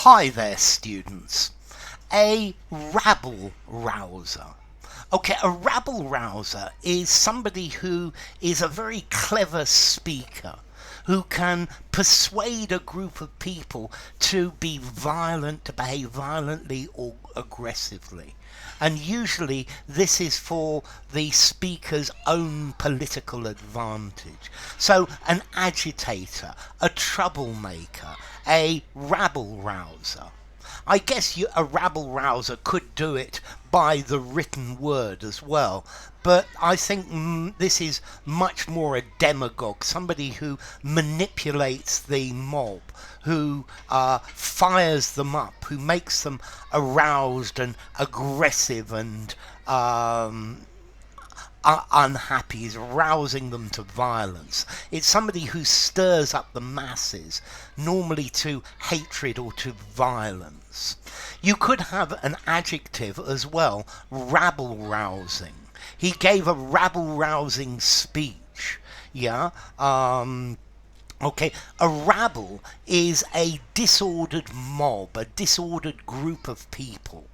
Hi there, students. A rabble rouser. Okay, a rabble rouser is somebody who is a very clever speaker who can persuade a group of people to be violent, to behave violently or aggressively. And usually this is for the speaker's own political advantage. So an agitator, a troublemaker, a rabble rouser. I guess a rabble rouser could do it by the written word as well, but I think this is much more a demagogue, somebody who manipulates the mob, who fires them up, who makes them aroused and aggressive and unhappy, is rousing them to violence. It's somebody who stirs up the masses, normally to hatred or to violence. You could have an adjective as well, rabble rousing. He gave a rabble rousing speech. Yeah. Okay, a rabble is a disordered mob, a disordered group of people.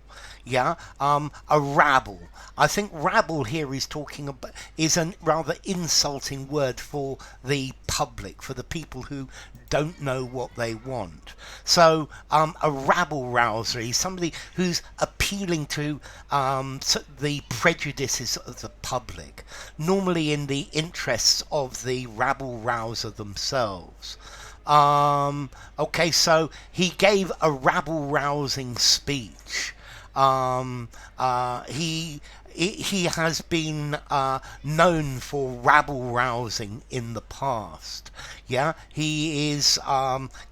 Yeah, a rabble. I think rabble here is talking about is a rather insulting word for the public, for the people who don't know what they want. So a rabble rouser is somebody who's appealing to the prejudices of the public, normally in the interests of the rabble rouser themselves. Okay, so he gave a rabble rousing speech. He has been known for rabble rousing in the past. Yeah, he is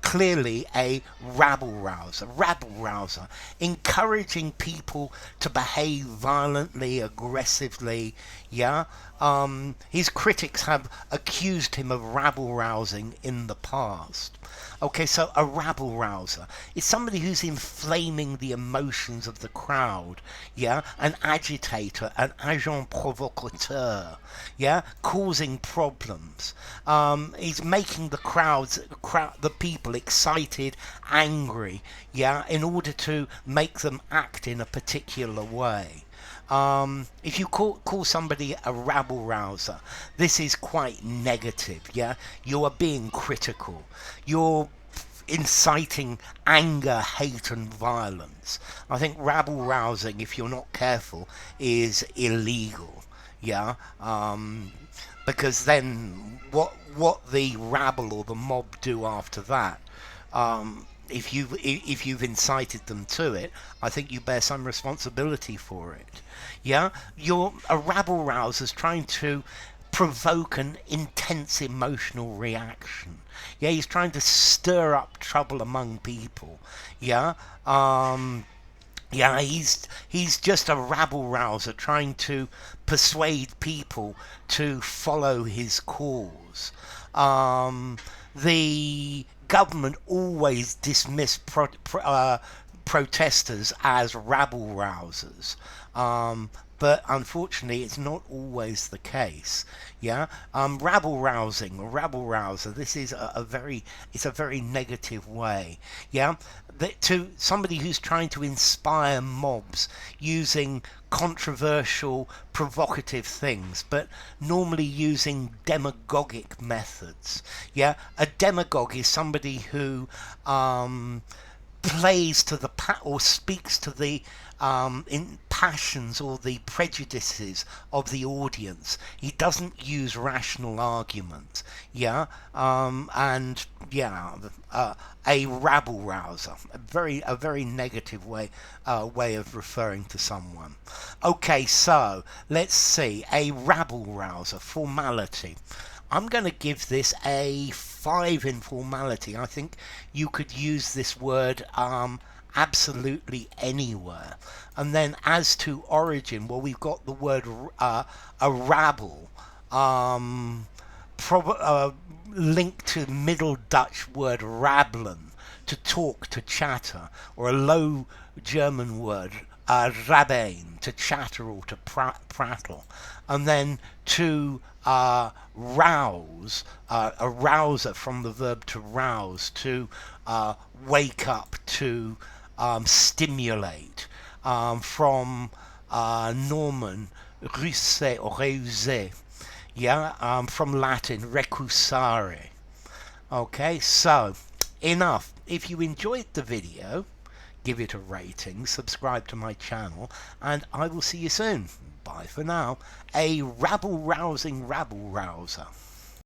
clearly a rabble rouser, encouraging people to behave violently, aggressively. Yeah, his critics have accused him of rabble rousing in the past. Okay, so a rabble rouser is somebody who's inflaming the emotions of the crowd. Yeah, an agitator, an agent provocateur. Yeah, causing problems. He's making the people excited, angry. Yeah, in order to make them act in a particular way. If you call somebody a rabble rouser, this is quite negative. Yeah, you are being critical. You're inciting anger, hate and violence. I think rabble rousing, if you're not careful, is illegal. Yeah, because then what the rabble or the mob do after that, if you've incited them to it, I think you bear some responsibility for it. Yeah, you're a rabble rouser's trying to provoke an intense emotional reaction. Yeah, he's trying to stir up trouble among people. Yeah, yeah, he's just a rabble rouser trying to persuade people to follow his cause. The government always dismiss protesters as rabble rousers. But unfortunately it's not always the case. Yeah, rabble rousing or rabble rouser, this is it's a very negative way. Yeah, to somebody who's trying to inspire mobs using controversial, provocative things, but normally using demagogic methods. Yeah, a demagogue is somebody who plays to the or speaks to the passions or the prejudices of the audience. He doesn't use rational argument. Yeah, and yeah, a rabble rouser, a very negative way of referring to someone. Okay, so let's see, a rabble rouser, formality. I'm going to give this a 5 in formality. I think you could use this word absolutely anywhere. And then as to origin, well, we've got the word a rabble, linked to Middle Dutch word rabbelen, to talk, to chatter, or a Low German word rabbein, to chatter or to prattle, and then to rouse, a rouser from the verb to rouse, to wake up, to stimulate, from Norman, ruser or reuser, yeah, from Latin, recusare. Okay, so enough. If you enjoyed the video, give it a rating, subscribe to my channel, and I will see you soon. Bye for now. A rabble-rousing rabble-rouser.